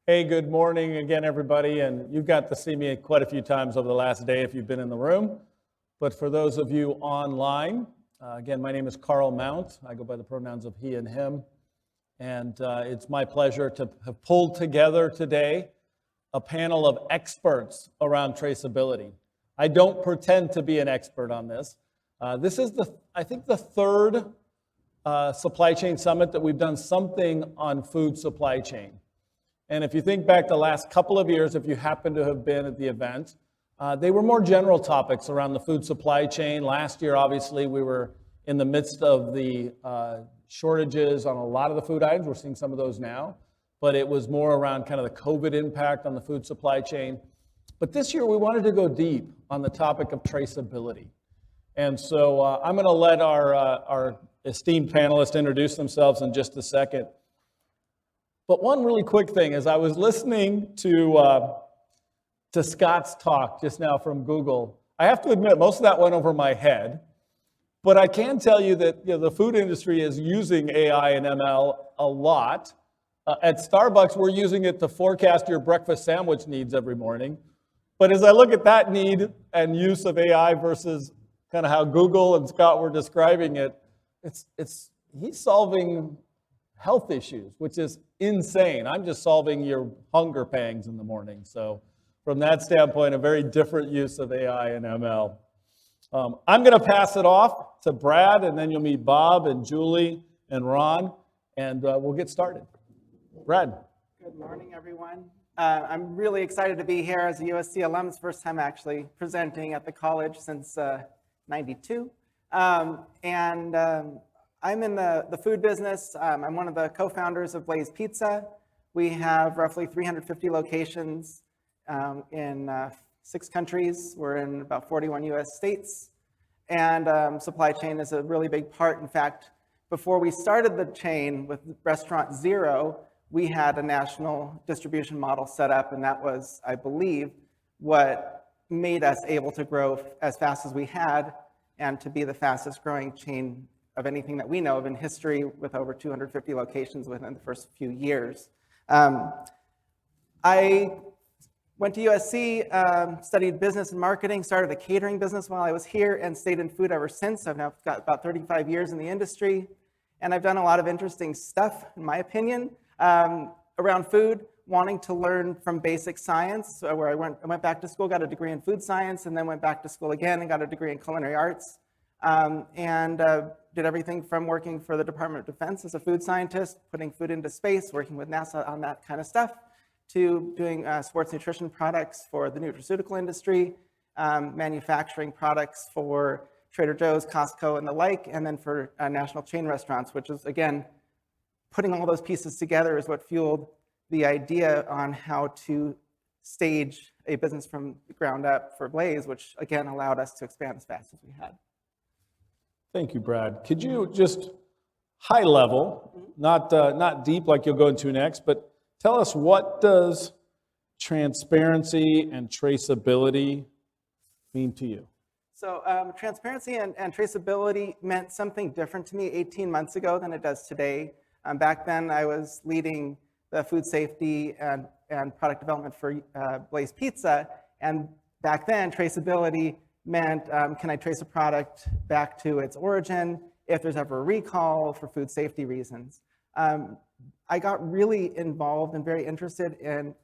Hey, good morning again, everybody. And you've got to see me quite a few times over the last day if you've been in the room. But for those of you online, again, my name is Carl Mount. I go by the pronouns of he and him. And it's my pleasure to have pulled together today a panel of experts around traceability. I don't pretend to be an expert on this. This is, I think, the third supply chain summit that we've done something on food supply chain. And if you think back the last couple of years, if you happen to have been at the event, they were more general topics around the food supply chain. Last year, obviously, we were in the midst of the shortages on a lot of the food items. We're seeing some of those now. But it was more around kind of the COVID impact on the food supply chain. But this year, we wanted to go deep on the topic of traceability. And so I'm going to let our esteemed panelists introduce themselves in just a second. But one really quick thing is I was listening to Scott's talk just now from Google. I have to admit, most of that went over my head. But I can tell you that the food industry is using AI and ML a lot. At Starbucks, we're using it to forecast your breakfast sandwich needs every morning. But as I look at that need and use of AI versus kind of how Google and Scott were describing it, he's solving health issues, which is insane. I'm just solving your hunger pangs in the morning. So from that standpoint, a very different use of AI and ML. I'm going to pass it off to Brad, and then you'll meet Bob and Julie and Ron, and we'll get started. Brad. Good morning, everyone. I'm really excited to be here as a USC alum. It's the first time actually presenting at the college since '92. I'm in the food business. I'm one of the co-founders of Blaze Pizza. We have roughly 350 locations in 6 countries. We're in about 41 US states. And supply chain is a really big part. In fact, before we started the chain with Restaurant Zero, we had a national distribution model set up, and that was, I believe, what made us able to grow as fast as we had and to be the fastest growing chain of anything that we know of in history, with over 250 locations within the first few years. I went to USC, studied business and marketing, started a catering business while I was here, and stayed in food ever since. I've now got about 35 years in the industry, and I've done a lot of interesting stuff, in my opinion, around food, wanting to learn from basic science, where I went back to school, got a degree in food science, and then went back to school again and got a degree in culinary arts. Did everything from working for the Department of Defense as a food scientist, putting food into space, working with NASA on that kind of stuff, to doing sports nutrition products for the nutraceutical industry, manufacturing products for Trader Joe's, Costco, and the like, and then for national chain restaurants, which is, again, putting all those pieces together is what fueled the idea on how to stage a business from the ground up for Blaze, which, again, allowed us to expand as fast as we had. Thank you, Brad. Could you just high level, not deep like you'll go into next, but tell us, what does transparency and traceability mean to you? So transparency and traceability meant something different to me 18 months ago than it does today. Back then, I was leading the food safety and product development for Blaze Pizza, and back then, traceability meant, can I trace a product back to its origin if there's ever a recall for food safety reasons? I got really involved and very interested in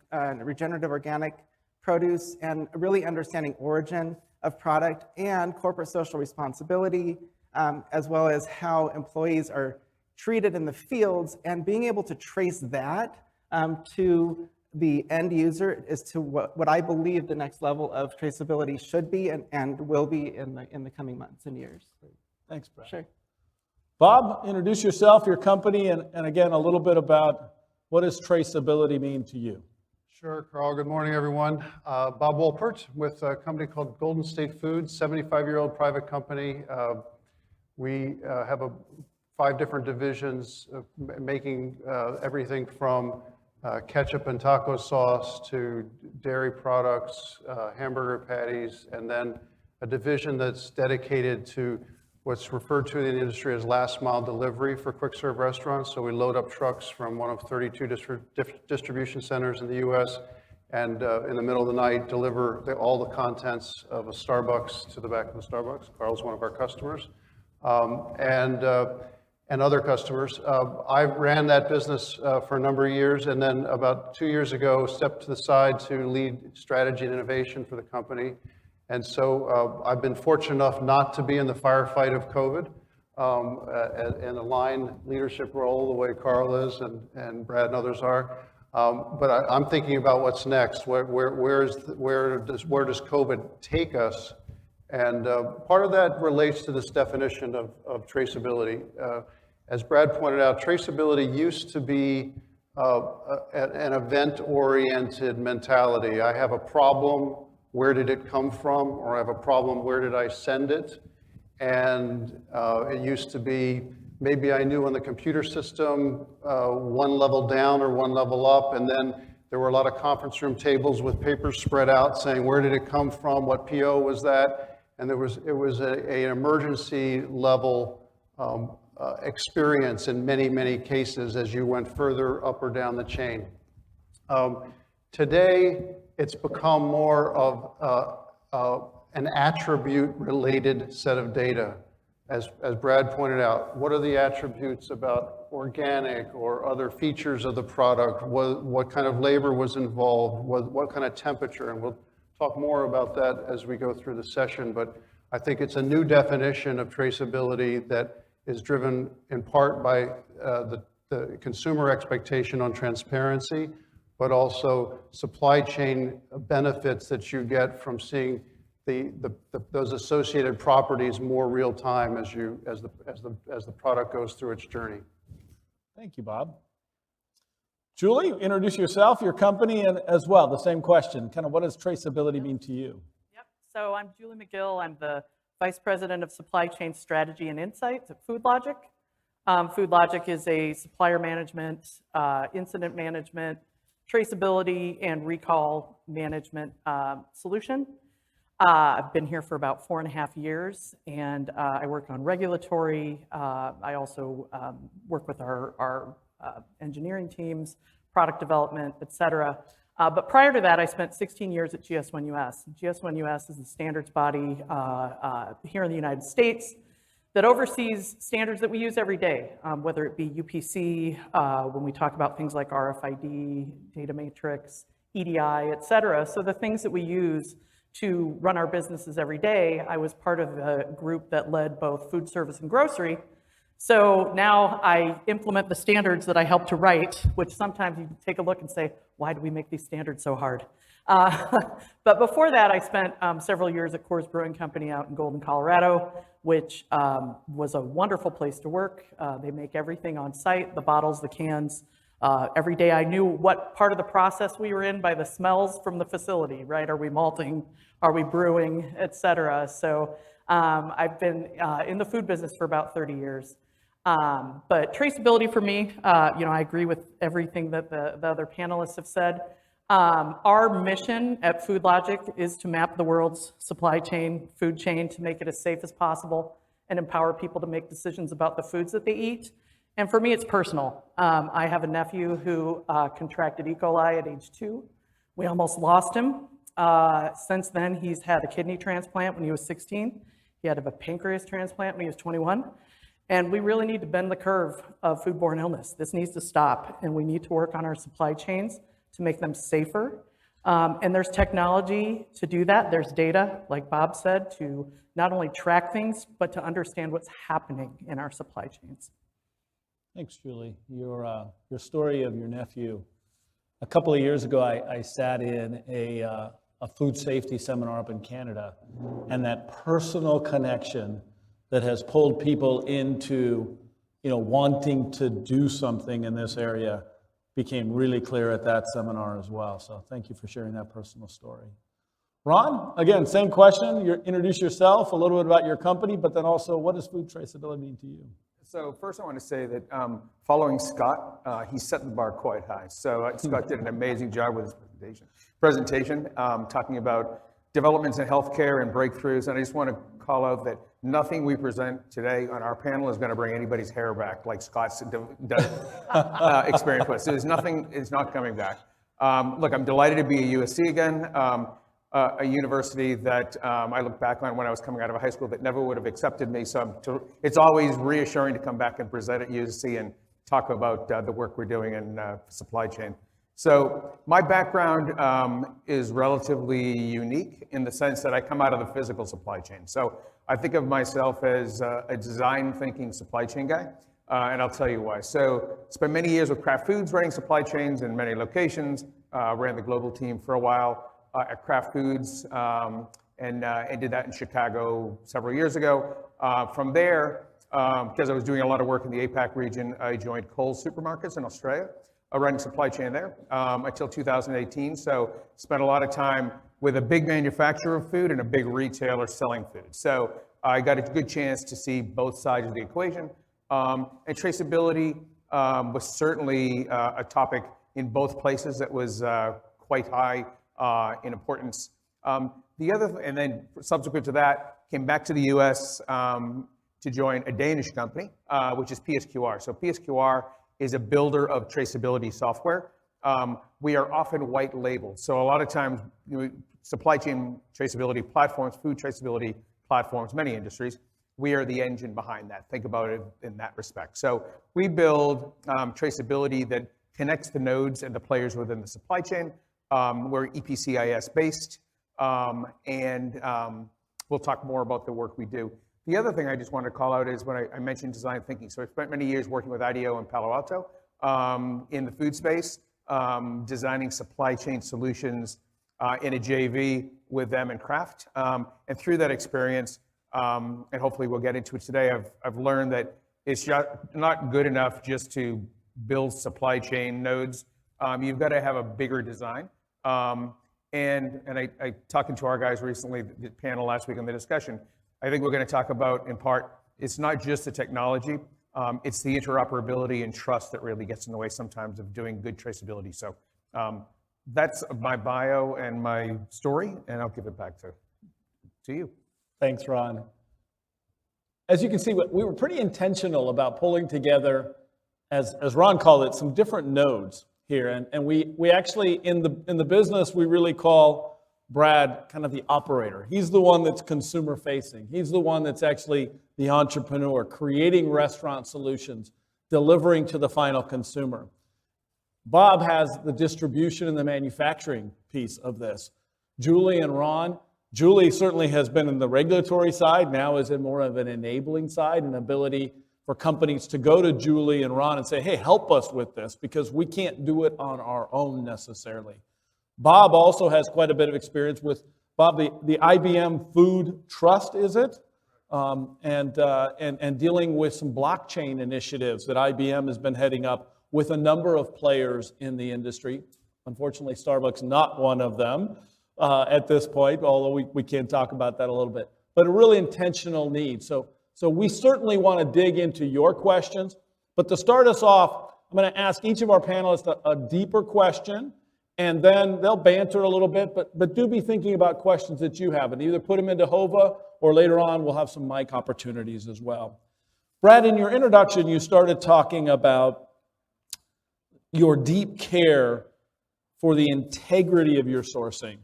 regenerative organic produce and really understanding origin of product and corporate social responsibility, as well as how employees are treated in the fields, and being able to trace that to the end user is to what I believe the next level of traceability should be and will be in the coming months and years. Thanks, Brad. Sure. Bob, introduce yourself, your company, and again, a little bit about what does traceability mean to you? Sure, Carl. Good morning, everyone. Bob Wolpert with a company called Golden State Foods, 75-year-old private company. We have 5 different divisions, making everything from ketchup and taco sauce to dairy products, hamburger patties, and then a division that's dedicated to what's referred to in the industry as last mile delivery for quick serve restaurants. So we load up trucks from one of 32 distribution centers in the US and in the middle of the night deliver all the contents of a Starbucks to the back of the Starbucks. Carl's one of our customers. And other customers. I ran that business for a number of years, and then about 2 years ago, stepped to the side to lead strategy and innovation for the company. And so I've been fortunate enough not to be in the firefight of COVID, in a line leadership role the way Carl is and Brad and others are. But I'm thinking about what's next. Where does COVID take us? And part of that relates to this definition of traceability. As Brad pointed out, traceability used to be an event-oriented mentality. I have a problem, where did it come from? Or I have a problem, where did I send it? And it used to be, maybe I knew on the computer system one level down or one level up, and then there were a lot of conference room tables with papers spread out saying, where did it come from? What PO was that? And it was an emergency level experience in many, many cases as you went further up or down the chain. Today, it's become more of an attribute-related set of data. As Brad pointed out, what are the attributes about organic or other features of the product? What kind of labor was involved? What kind of temperature? And we'll talk more about that as we go through the session, but I think it's a new definition of traceability that is driven in part by the consumer expectation on transparency, but also supply chain benefits that you get from seeing those associated properties more real time as the product goes through its journey. Thank you, Bob. Julie, introduce yourself, your company, and as well, the same question. Kind of what does traceability mean to you? Yep. So I'm Julie McGill. I'm the Vice President of Supply Chain Strategy and Insights at FoodLogiQ. FoodLogiQ is a supplier management, incident management, traceability, and recall management solution. I've been here for about 4.5 years, and I work on regulatory. I also work with our engineering teams, product development, et cetera. But prior to that, I spent 16 years at GS1US. GS1US is the standards body here in the United States that oversees standards that we use every day, whether it be UPC, when we talk about things like RFID, data matrix, EDI, et cetera. So the things that we use to run our businesses every day, I was part of the group that led both food service and grocery. So now I implement the standards that I helped to write, which sometimes you take a look and say, why do we make these standards so hard? But before that, I spent several years at Coors Brewing Company out in Golden, Colorado, which was a wonderful place to work. They make everything on site, the bottles, the cans. Every day I knew what part of the process we were in by the smells from the facility, right? Are we malting? Are we brewing, et cetera? So I've been in the food business for about 30 years. But traceability for me, I agree with everything that the other panelists have said. Our mission at FoodLogiQ is to map the world's supply chain, food chain, to make it as safe as possible and empower people to make decisions about the foods that they eat. And for me, it's personal. I have a nephew who contracted E. coli at age 2. We almost lost him. Since then, he's had a kidney transplant when he was 16. He had a pancreas transplant when he was 21. And we really need to bend the curve of foodborne illness. This needs to stop, and we need to work on our supply chains to make them safer. And there's technology to do that. There's data, like Bob said, to not only track things, but to understand what's happening in our supply chains. Thanks, Julie. Your story of your nephew. A couple of years ago, I sat in a food safety seminar up in Canada, and that personal connection that has pulled people into, wanting to do something in this area became really clear at that seminar as well. So thank you for sharing that personal story. Ron, again, same question. Introduce yourself, a little bit about your company, but then also what does food traceability mean to you? So first I want to say that following Scott, he set the bar quite high. So Scott did an amazing job with his presentation talking about developments in healthcare and breakthroughs. And I just want to call out that nothing we present today on our panel is going to bring anybody's hair back like Scott's experience was. So there's nothing, it's not coming back. Look, I'm delighted to be at USC again, a university that I look back on when I was coming out of high school that never would have accepted me. So it's always reassuring to come back and present at USC and talk about the work we're doing in supply chain. So my background is relatively unique in the sense that I come out of the physical supply chain. So I think of myself as a design thinking supply chain guy, and I'll tell you why. So spent many years with Kraft Foods running supply chains in many locations, ran the global team for a while at Kraft Foods, and did that in Chicago several years ago. From there, because I was doing a lot of work in the APAC region, I joined Coles Supermarkets in Australia, running supply chain there until 2018. So spent a lot of time with a big manufacturer of food and a big retailer selling food. So I got a good chance to see both sides of the equation. And traceability was certainly a topic in both places that was quite high in importance. The other, and then subsequent to that, came back to the US to join a Danish company, which is PSQR. So PSQR is a builder of traceability software. We are often white labeled. So a lot of times, supply chain traceability platforms, food traceability platforms, many industries, we are the engine behind that. Think about it in that respect. So we build traceability that connects the nodes and the players within the supply chain. We're EPCIS based, and we'll talk more about the work we do. The other thing I just wanted to call out is when I mentioned design thinking. So I spent many years working with IDEO in Palo Alto in the food space, designing supply chain solutions in a JV with them and Kraft. And through that experience, and hopefully we'll get into it today, I've learned that it's not good enough just to build supply chain nodes. You've got to have a bigger design. And I talking to our guys recently, the panel last week on the discussion, I think we're going to talk about, in part, it's not just the technology, it's the interoperability and trust that really gets in the way sometimes of doing good traceability. So that's my bio and my story, and I'll give it back to you. Thanks, Ron. As you can see, we were pretty intentional about pulling together, as Ron called it, some different nodes here. And we actually, in the business, we really call Brad kind of the operator. He's the one that's consumer facing. He's the one that's actually the entrepreneur, creating restaurant solutions, delivering to the final consumer. Bob has the distribution and the manufacturing piece of this. Julie and Ron, Julie certainly has been in the regulatory side, now is in more of an enabling side, an ability for companies to go to Julie and Ron and say, hey, help us with this, because we can't do it on our own necessarily. Bob also has quite a bit of experience with, Bob, the IBM Food Trust, is it? And dealing with some blockchain initiatives that IBM has been heading up with a number of players in the industry. Unfortunately, Starbucks not one of them at this point, although we can talk about that a little bit. But a really intentional need. So we certainly want to dig into your questions. But to start us off, I'm going to ask each of our panelists a deeper question, and then they'll banter a little bit, but do be thinking about questions that you have, and either put them into HOVA, or later on we'll have some mic opportunities as well. Brad, in your introduction, you started talking about your deep care for the integrity of your sourcing,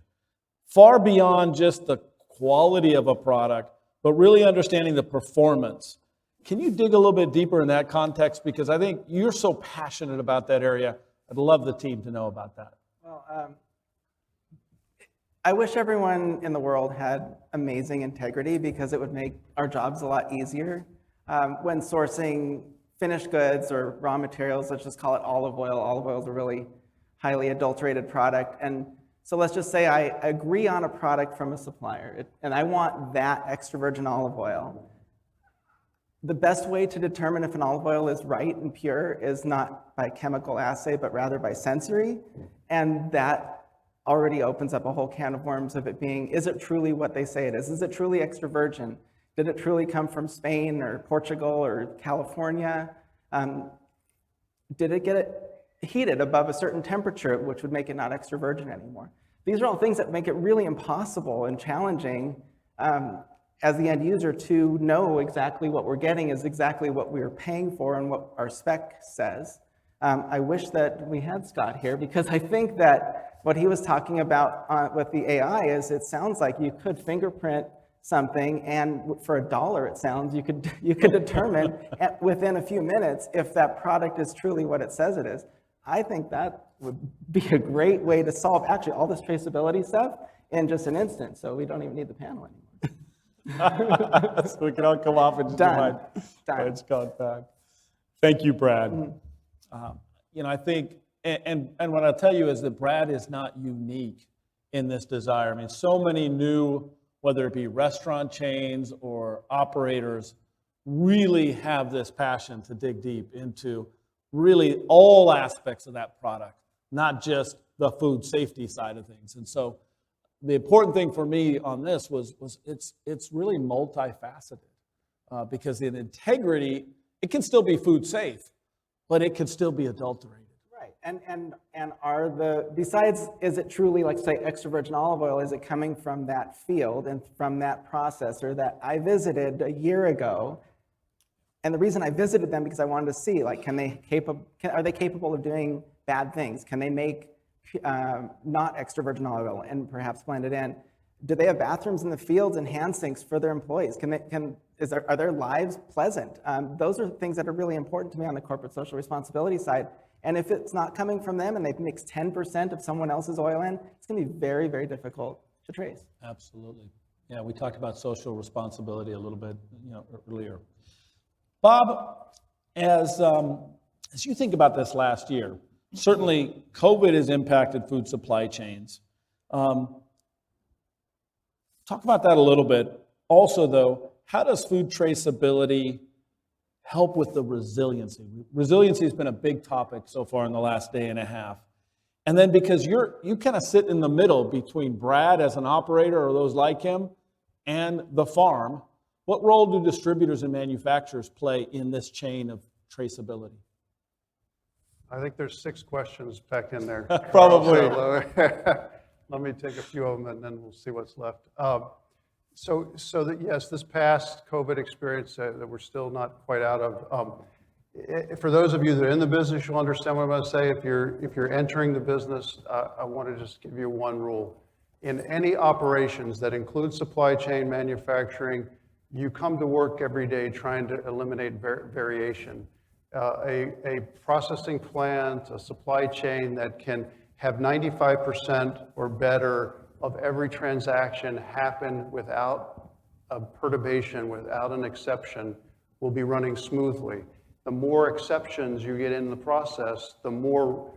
far beyond just the quality of a product, but really understanding the performance. Can you dig a little bit deeper in that context? Because I think you're so passionate about that area. I'd love the team to know about that. Well, I wish everyone in the world had amazing integrity, because it would make our jobs a lot easier. When sourcing finished goods or raw materials, let's just call it olive oil. Olive oil is a really highly adulterated product. And so let's just say I agree on a product from a supplier, and I want that extra virgin olive oil. The best way to determine if an olive oil is right and pure is not by chemical assay, but rather by sensory. And that already opens up a whole can of worms of it being, is it truly what they say it is? Is it truly extra virgin? Did it truly come from Spain or Portugal or California? Did it get it heated above a certain temperature, which would make it not extra virgin anymore? These are all things that make it really impossible and challenging. as the end user to know exactly what we're getting is exactly what we're paying for and what our spec says. I wish that we had Scott here because I think that what he was talking about with the AI is it sounds like you could fingerprint something and for $1 it sounds you could determine within a few minutes if that product is truly what it says it is. I think that would be a great way to solve actually all this traceability stuff in just an instant, so we don't even need the panel anymore. So we can all come off and just Done. divide Scott back. Thank you, Brad. I think, and what I'll tell you is that Brad is not unique in this desire. I mean, so many new, whether it be restaurant chains or operators, really have this passion to dig deep into really all aspects of that product, not just the food safety side of things. And so the important thing for me on this was it's really multifaceted because in integrity, it can still be food safe, but it can still be adulterated. Right, and are besides, is it truly, like say, extra virgin olive oil, is it coming from that field and from that processor that I visited a year ago? And the reason I visited them because I wanted to see, like, are they capable of doing bad things? Can they make not extra virgin olive oil and perhaps blend it in? Do they have bathrooms in the fields and hand sinks for their employees? Are their lives pleasant? Those are things that are really important to me on the corporate social responsibility side. And if it's not coming from them and they mix 10% of someone else's oil in, it's going to be very, very difficult to trace. Absolutely. Yeah, we talked about social responsibility a little bit, earlier. Bob, as you think about this last year, certainly COVID has impacted food supply chains. Talk about that a little bit. Also, though, how does food traceability help with the resiliency? Resiliency has been a big topic so far in the last day and a half. And then because you kind of sit in the middle between Brad as an operator or those like him and the farm, what role do distributors and manufacturers play in this chain of traceability? I think there's 6 questions packed in there. Probably. Let me take a few of them and then we'll see what's left. Yes, this past COVID experience that we're still not quite out of, for those of you that are in the business, you'll understand what I'm going to say. If you're entering the business, I want to just give you one rule. In any operations that include supply chain manufacturing, you come to work every day trying to eliminate variation. A processing plant, a supply chain that can have 95% or better of every transaction happen without a perturbation, without an exception, will be running smoothly. The more exceptions you get in the process, the more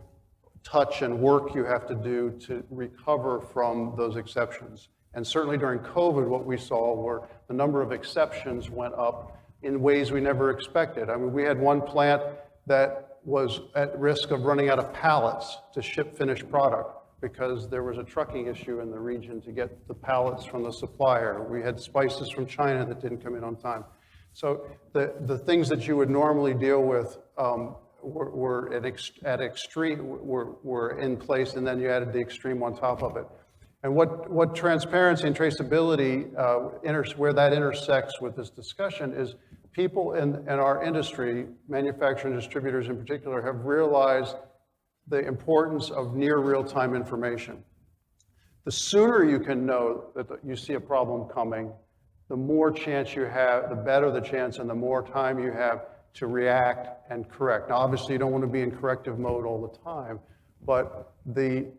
touch and work you have to do to recover from those exceptions. And certainly during COVID, what we saw were the number of exceptions went up in ways we never expected. I mean, we had one plant that was at risk of running out of pallets to ship finished product because there was a trucking issue in the region to get the pallets from the supplier. We had spices from China that didn't come in on time. So the things that you would normally deal with were at extreme, were in place, and then you added the extreme on top of it. And what transparency and traceability, where that intersects with this discussion is people in our industry, manufacturing distributors in particular, have realized the importance of near real-time information. The sooner you can know that you see a problem coming, the more chance you have, the better the chance and the more time you have to react and correct. Now, obviously, you don't want to be in corrective mode all the time, but the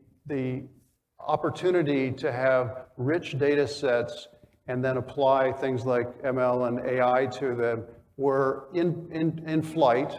opportunity to have rich data sets and then apply things like ML and AI to them were in flight,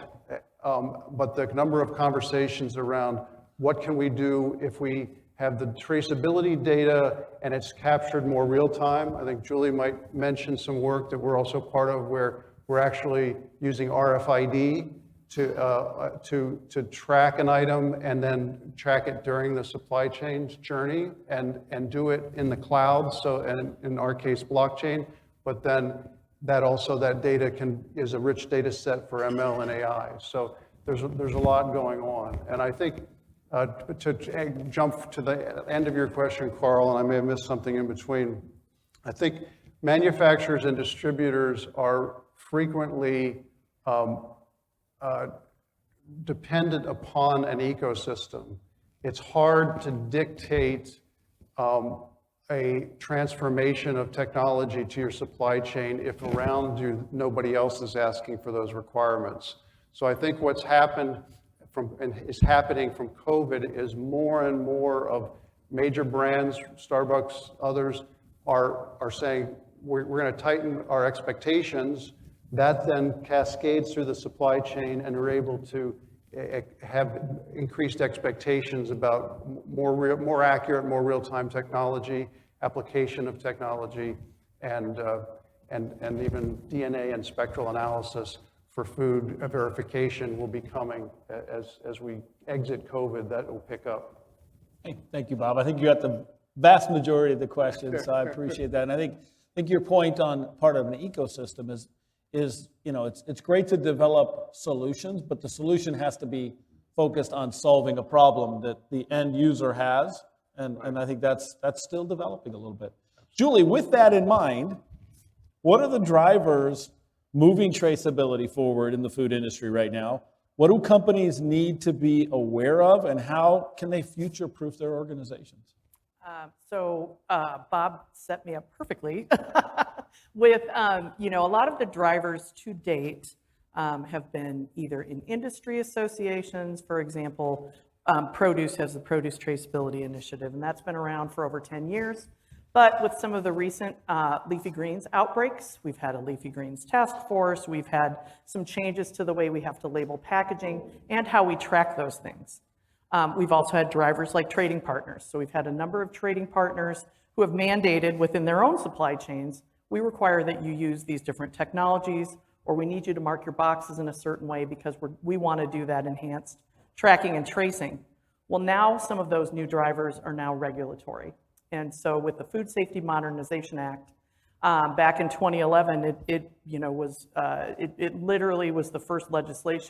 but the number of conversations around what can we do if we have the traceability data and it's captured more real time. I think Julie might mention some work that we're also part of where we're actually using RFID to track an item and then track it during the supply chain journey and do it in the cloud, so, and in our case, blockchain, but then that data is a rich data set for ML and AI. So there's a lot going on. And I think to jump to the end of your question, Carl, and I may have missed something in between, I think manufacturers and distributors are frequently dependent upon an ecosystem. It's hard to dictate a transformation of technology to your supply chain if around you nobody else is asking for those requirements. So I think what's happened and is happening from COVID is more and more of major brands, Starbucks, others, are saying we're going to tighten our expectations. That then cascades through the supply chain, and we're able to have increased expectations about more accurate, more real-time technology, application of technology, and even DNA and spectral analysis for food verification will be coming as we exit COVID. That will pick up. Hey, thank you, Bob. I think you got the vast majority of the questions, so I appreciate that. And I think your point on part of an ecosystem is it's great to develop solutions, but the solution has to be focused on solving a problem that the end user has, and I think that's still developing a little bit. Julie, with that in mind, what are the drivers moving traceability forward in the food industry right now? What do companies need to be aware of, and how can they future-proof their organizations? Bob set me up perfectly with, a lot of the drivers to date have been either in industry associations. For example, Produce has the Produce Traceability Initiative, and that's been around for over 10 years. But with some of the recent leafy greens outbreaks, we've had a leafy greens task force, we've had some changes to the way we have to label packaging and how we track those things. We've also had drivers like trading partners. So we've had a number of trading partners who have mandated within their own supply chains, we require that you use these different technologies, or we need you to mark your boxes in a certain way because we want to do that enhanced tracking and tracing. Well, now some of those new drivers are now regulatory. And so with the Food Safety Modernization Act, back in 2011, it literally was the first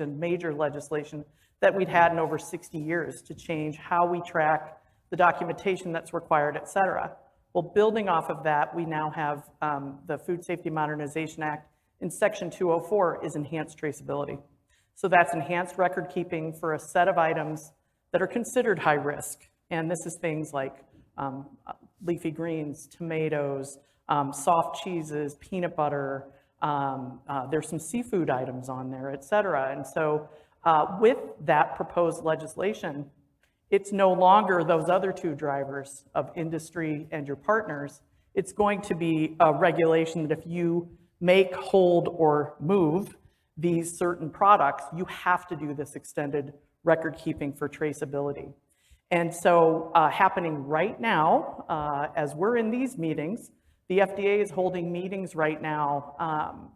major legislation that we'd had in over 60 years to change how we track the documentation that's required, et cetera. Well, building off of that, we now have the Food Safety Modernization Act in Section 204 is enhanced traceability. So that's enhanced record keeping for a set of items that are considered high risk. And this is things like leafy greens, tomatoes, soft cheeses, peanut butter, there's some seafood items on there, et cetera. And so with that proposed legislation, it's no longer those other two drivers of industry and your partners. It's going to be a regulation that if you make, hold, or move these certain products, you have to do this extended record keeping for traceability. And so happening right now, as we're in these meetings, the FDA is holding meetings right now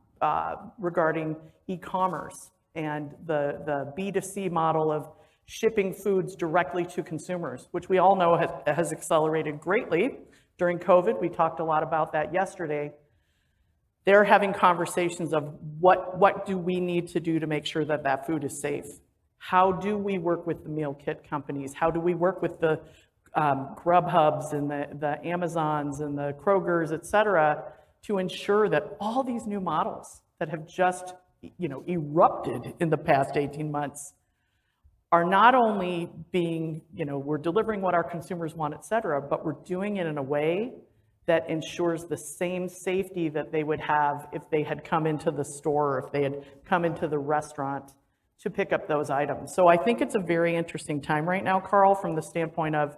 regarding e-commerce and the B2C model of shipping foods directly to consumers, which we all know has accelerated greatly during COVID. We talked a lot about that yesterday. They're having conversations of what do we need to do to make sure that that food is safe? How do we work with the meal kit companies? How do we work with the Grubhubs and the Amazons and the Krogers, et cetera, to ensure that all these new models that have just erupted in the past 18 months are not only being, we're delivering what our consumers want, et cetera, but we're doing it in a way that ensures the same safety that they would have if they had come into the store, or if they had come into the restaurant to pick up those items. So I think it's a very interesting time right now, Carl, from the standpoint of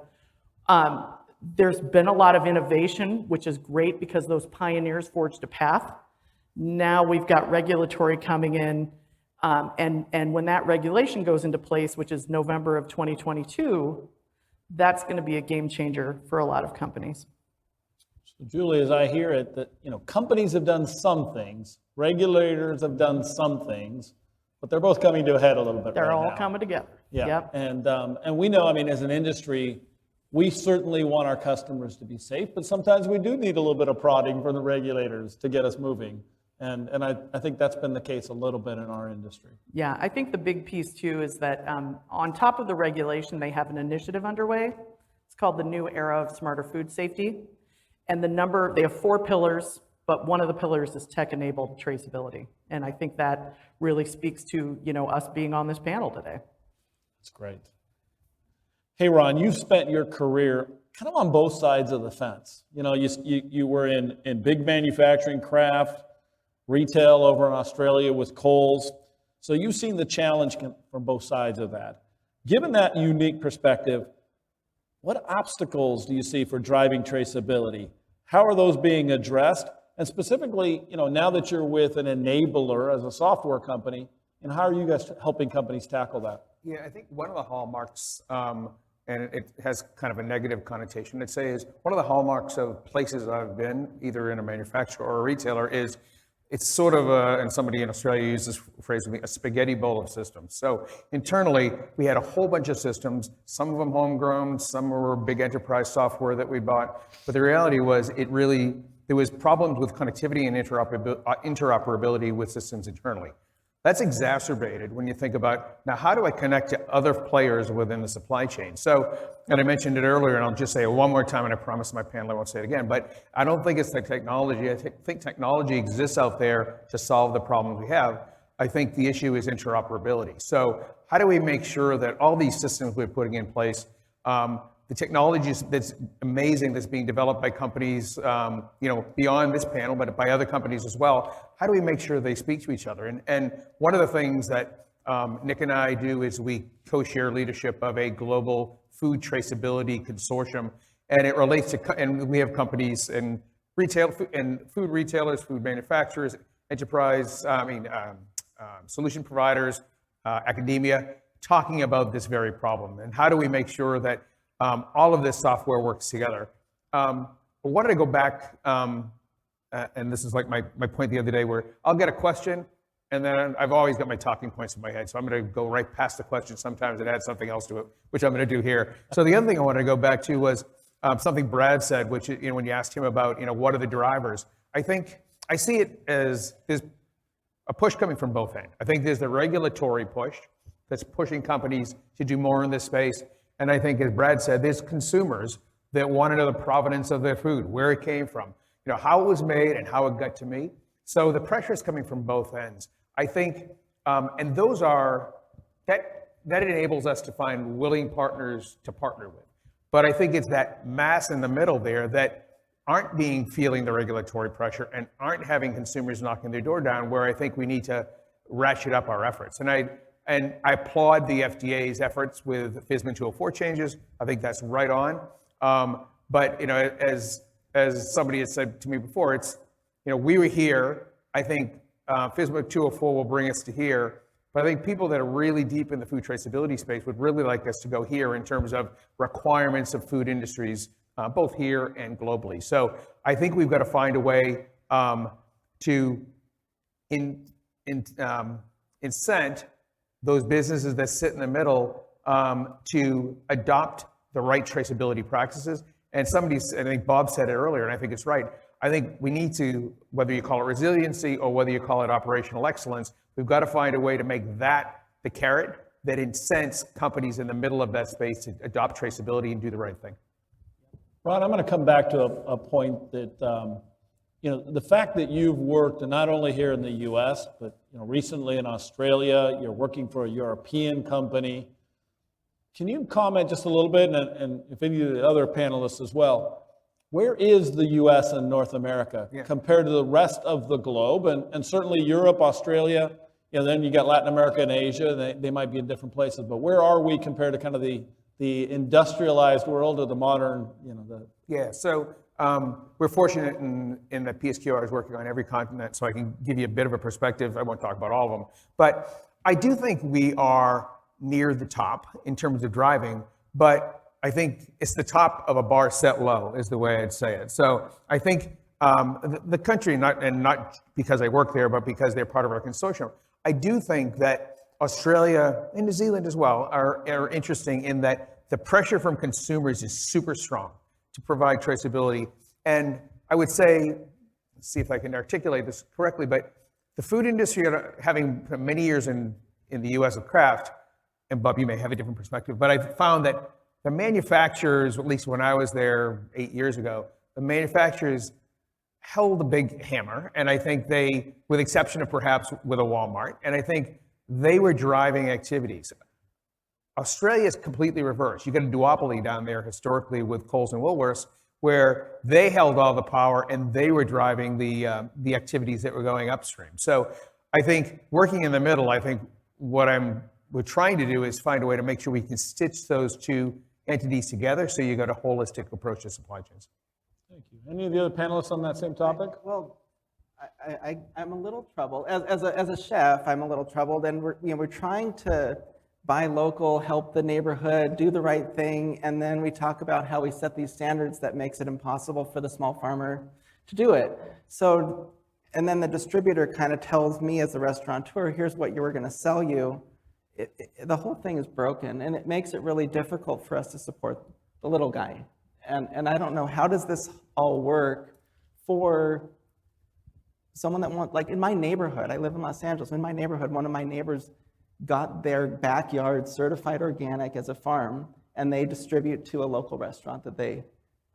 there's been a lot of innovation, which is great because those pioneers forged a path. Now we've got regulatory coming in, and when that regulation goes into place, which is November of 2022, that's going to be a game changer for a lot of companies. So Julie, as I hear it, that companies have done some things, regulators have done some things, but they're both coming to a head a little bit. They're right all now. coming together. Yeah, Yep. And we know, as an industry, we certainly want our customers to be safe, but sometimes we do need a little bit of prodding from the regulators to get us moving. And I think that's been the case a little bit in our industry. Yeah, I think the big piece too is that on top of the regulation, they have an initiative underway. It's called the New Era of Smarter Food Safety. And they have 4 pillars. but one of the pillars is tech-enabled traceability. And I think that really speaks to, us being on this panel today. That's great. Hey, Ron, you've spent your career kind of on both sides of the fence. You were in big manufacturing, craft, retail over in Australia with Coles. So you've seen the challenge from both sides of that. Given that unique perspective, what obstacles do you see for driving traceability? How are those being addressed? And specifically, now that you're with an enabler as a software company, and how are you guys helping companies tackle that? Yeah, I think one of the hallmarks, and it has kind of a negative connotation, I'd say, is one of the hallmarks of places I've been, either in a manufacturer or a retailer, is it's sort of and somebody in Australia uses this phrase with me, a spaghetti bowl of systems. So internally, we had a whole bunch of systems, some of them homegrown, some were big enterprise software that we bought. But the reality was there was problems with connectivity and interoperability with systems internally. That's exacerbated when you think about, now how do I connect to other players within the supply chain? So, and I mentioned it earlier, and I'll just say it one more time, and I promise my panel I won't say it again, but I don't think it's the technology. I think technology exists out there to solve the problems we have. I think the issue is interoperability. So how do we make sure that all these systems we're putting in place, the technology that's amazing that's being developed by companies, beyond this panel, but by other companies as well, how do we make sure they speak to each other? And one of the things that Nick and I do is we co-share leadership of a global food traceability consortium, and it relates to, and we have companies in retail and food retailers, food manufacturers, enterprise, solution providers, academia, talking about this very problem. And how do we make sure that all of this software works together? But why don't I go back, and this is like my point the other day, where I'll get a question, and then I've always got my talking points in my head, so I'm going to go right past the question sometimes and add something else to it, which I'm going to do here. So the other thing I wanted to go back to was something Brad said, which, when you asked him about, what are the drivers? I think I see it as there's a push coming from both ends. I think there's the regulatory push that's pushing companies to do more in this space. And I think, as Brad said, there's consumers that want to know the provenance of their food, where it came from, how it was made and how it got to me. So the pressure is coming from both ends. I think, and those are, that enables us to find willing partners to partner with. But I think it's that mass in the middle there that aren't feeling the regulatory pressure and aren't having consumers knocking their door down, where I think we need to ratchet up our efforts. And I applaud the FDA's efforts with FSMA 204 changes. I think that's right on. But as somebody has said to me before, it's, we were here. I think FSMA 204 will bring us to here. But I think people that are really deep in the food traceability space would really like us to go here in terms of requirements of food industries, both here and globally. So I think we've got to find a way to incent those businesses that sit in the middle to adopt the right traceability practices. And I think Bob said it earlier, and I think it's right. I think we need to, whether you call it resiliency or whether you call it operational excellence, we've got to find a way to make that the carrot that incents companies in the middle of that space to adopt traceability and do the right thing. Ron, I'm going to come back to a point that, the fact that you've worked not only here in the US, but recently in Australia, you're working for a European company. Can you comment just a little bit, and if any of the other panelists as well, where is the US and North America compared to the rest of the globe? And certainly Europe, Australia, then you got Latin America and Asia, they might be in different places, but where are we compared to kind of the industrialized world of the modern, Yeah, so we're fortunate in that PSQR is working on every continent, so I can give you a bit of a perspective. I won't talk about all of them, but I do think we are near the top in terms of driving, but I think it's the top of a bar set low is the way I'd say it. So I think the country, not because I work there, but because they're part of our consortium, I do think that Australia and New Zealand as well are interesting in that the pressure from consumers is super strong to provide traceability. And I would say, let's see if I can articulate this correctly, but the food industry, having many years in the US of craft, and Bob, you may have a different perspective, but I found that the manufacturers, at least when I was there 8 years ago, the manufacturers held a big hammer, and I think they, with exception of perhaps with a Walmart, and I think they were driving activities. Australia is completely reversed. You got a duopoly down there historically with Coles and Woolworths, where they held all the power and they were driving the activities that were going upstream. So I think working in the middle, I think what we're trying to do is find a way to make sure we can stitch those two entities together so you got a holistic approach to supply chains. Thank you. Any of the other panelists on that same topic? Well, I'm a little troubled. As a chef, I'm a little troubled, and we're trying to buy local, help the neighborhood, do the right thing, and then we talk about how we set these standards that makes it impossible for the small farmer to do it. So, and then the distributor kind of tells me as a restaurateur, here's what you were going to sell you. The whole thing is broken, and it makes it really difficult for us to support the little guy. And I don't know, how does this all work for someone that wants, like in my neighborhood, I live in Los Angeles, in my neighborhood, one of my neighbors got their backyard certified organic as a farm, and they distribute to a local restaurant that they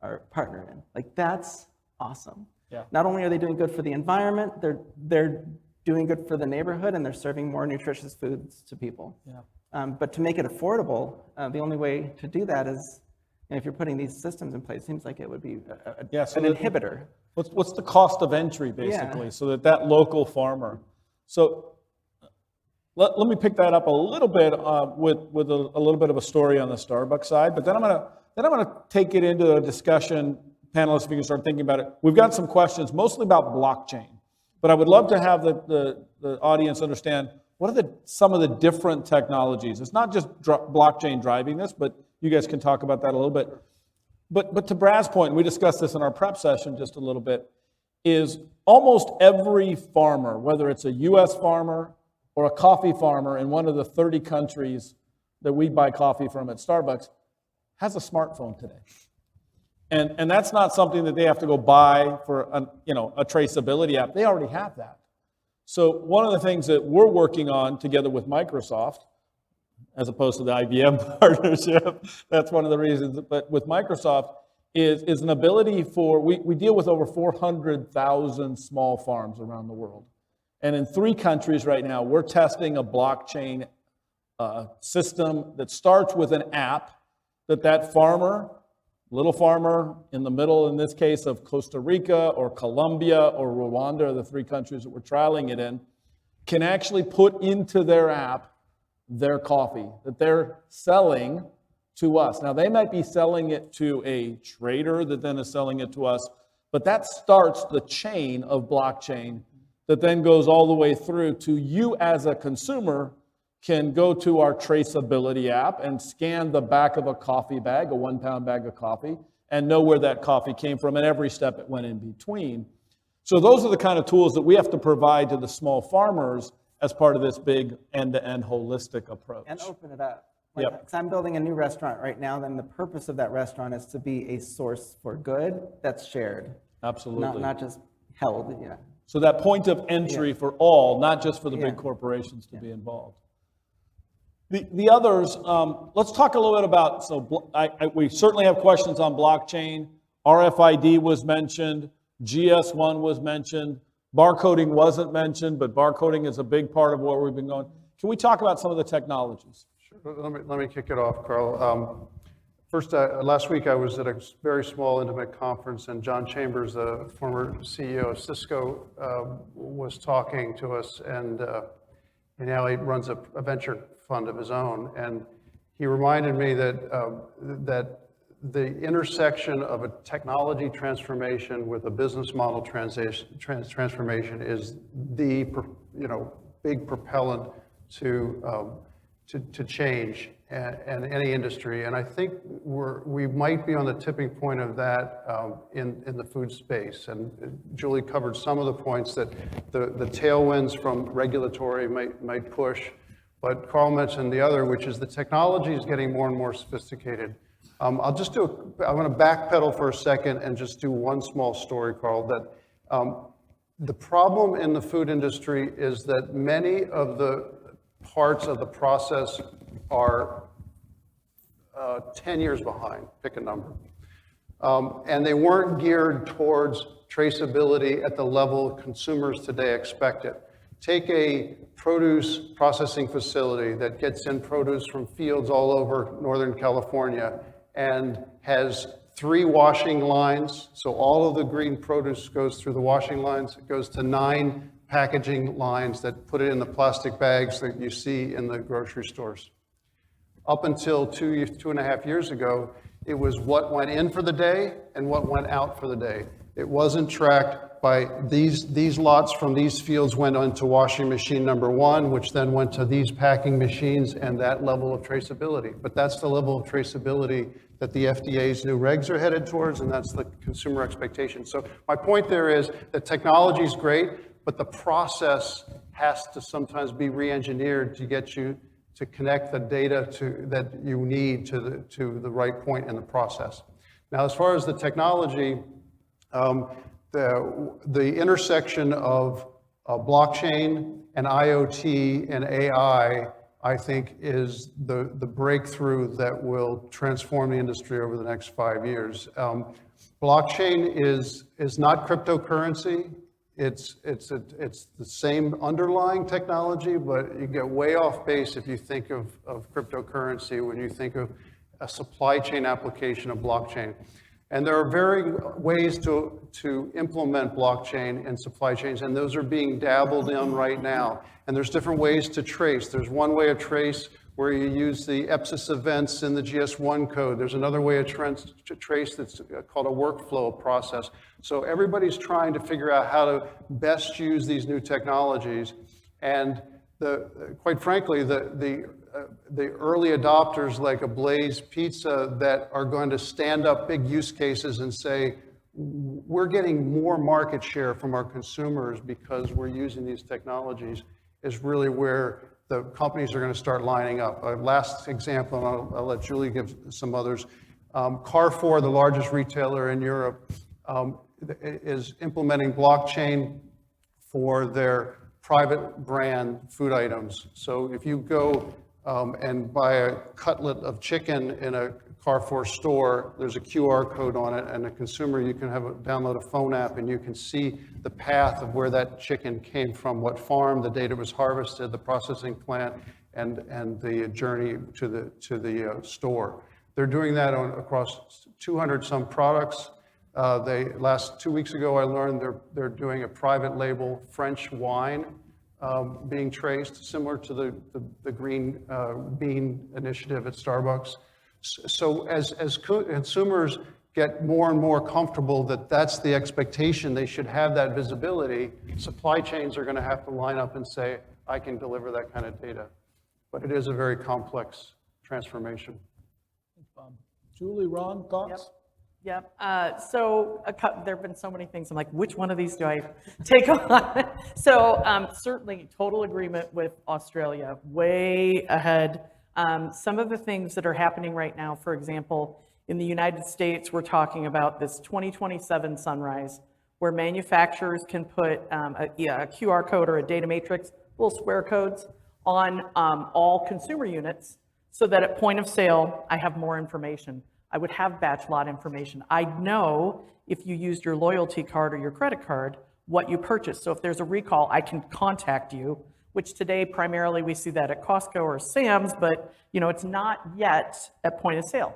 are partnered in. Like, that's awesome. Yeah. Not only are they doing good for the environment, they're doing good for the neighborhood, and they're serving more nutritious foods to people. Yeah. But to make it affordable, the only way to do that is, and if you're putting these systems in place, it seems like it would be an inhibitor. What's the cost of entry, basically, so that local farmer? So let me pick that up a little bit with a little bit of a story on the Starbucks side, but then I'm gonna take it into a discussion. Panelists, if you can start thinking about it. We've got some questions, mostly about blockchain, but I would love to have the audience understand what are some of the different technologies. It's not just blockchain driving this, but you guys can talk about that a little bit. But to Brad's point, and we discussed this in our prep session just a little bit, is almost every farmer, whether it's a US farmer or a coffee farmer in one of the 30 countries that we buy coffee from at Starbucks, has a smartphone today. And that's not something that they have to go buy for a traceability app. They already have that. So one of the things that we're working on together with Microsoft, as opposed to the IBM partnership, that's one of the reasons, but with Microsoft, is an ability for, we deal with over 400,000 small farms around the world. And in 3 countries right now, we're testing a blockchain system that starts with an app that farmer, little farmer in the middle, in this case, of Costa Rica or Colombia or Rwanda, are the 3 countries that we're trialing it in, can actually put into their app their coffee that they're selling to us. Now, they might be selling it to a trader that then is selling it to us, but that starts the chain of blockchain that then goes all the way through to you as a consumer can go to our traceability app and scan the back of a coffee bag, a 1-pound bag of coffee, and know where that coffee came from and every step it went in between. So those are the kind of tools that we have to provide to the small farmers as part of this big end-to-end holistic approach. And open it up. Yep. Because I'm building a new restaurant right now, then the purpose of that restaurant is to be a source for good that's shared. Absolutely. Not just held, yeah. So that point of entry for all, not just for the big corporations to be involved. The others, let's talk a little bit about, we certainly have questions on blockchain. RFID was mentioned, GS1 was mentioned, barcoding wasn't mentioned, but barcoding is a big part of where we've been going. Can we talk about some of the technologies? Sure. Let me kick it off, Carl. First, last week I was at a very small, intimate conference, and John Chambers, the former CEO of Cisco, was talking to us, and now he runs a venture fund of his own, and he reminded me that the intersection of a technology transformation with a business model transformation is the big propellant to change and any industry. And I think we might be on the tipping point of that in the food space. And Julie covered some of the points that the tailwinds from regulatory might push. But Carl mentioned the other, which is the technology is getting more and more sophisticated. I'm going to backpedal for a second and just do one small story, Carl, that the problem in the food industry is that many of the parts of the process are 10 years behind, pick a number. And they weren't geared towards traceability at the level consumers today expect it. Take a produce processing facility that gets in produce from fields all over Northern California and has 3 washing lines, so all of the green produce goes through the washing lines. It goes to 9 packaging lines that put it in the plastic bags that you see in the grocery stores. Up until 2.5 years ago, it was what went in for the day and what went out for the day. It wasn't tracked by these lots from these fields went into washing machine number 1, which then went to these packing machines and that level of traceability. But that's the level of traceability that the FDA's new regs are headed towards, and that's the consumer expectation. So my point there is that technology is great, but the process has to sometimes be re-engineered to get you to connect the data that you need to the right point in the process. Now, as far as the technology, the intersection of blockchain and IoT and AI, I think, is the breakthrough that will transform the industry over the next 5 years. Blockchain is not cryptocurrency. It's the same underlying technology, but you get way off base if you think of cryptocurrency when you think of a supply chain application of blockchain. And there are varying ways to implement blockchain in supply chains, and those are being dabbled in right now. And there's different ways to trace. There's one way of trace where you use the EPSIS events in the GS1 code. There's another way of trace that's called a workflow process. So everybody's trying to figure out how to best use these new technologies. And quite frankly, the early adopters like a Blaze Pizza that are going to stand up big use cases and say, we're getting more market share from our consumers because we're using these technologies, is really where the companies are going to start lining up. Last example, and I'll let Julie give some others. Carrefour, the largest retailer in Europe, is implementing blockchain for their private brand food items. So if you go and buy a cutlet of chicken in a Carrefour store, there's a QR code on it, and a consumer, you can download a phone app and you can see the path of where that chicken came from, what farm, the date it was harvested, the processing plant, and the journey to the store. They're doing that across 200 some products. Last 2 weeks ago, I learned they're doing a private label French wine being traced, similar to the green bean initiative at Starbucks. So as consumers get more and more comfortable that that's the expectation, they should have that visibility, supply chains are going to have to line up and say, I can deliver that kind of data. But it is a very complex transformation. Thanks, Bob. Julie, Ron, thoughts? Yep. So there have been so many things. I'm like, which one of these do I take on? So certainly total agreement with Australia, way ahead. Some of the things that are happening right now, for example, in the United States, we're talking about this 2027 sunrise, where manufacturers can put a QR code or a data matrix, little square codes, on all consumer units, so that at point of sale, I have more information. I would have batch lot information. I'd know if you used your loyalty card or your credit card, what you purchased. So if there's a recall, I can contact you, which today primarily we see that at Costco or Sam's, but it's not yet at point of sale.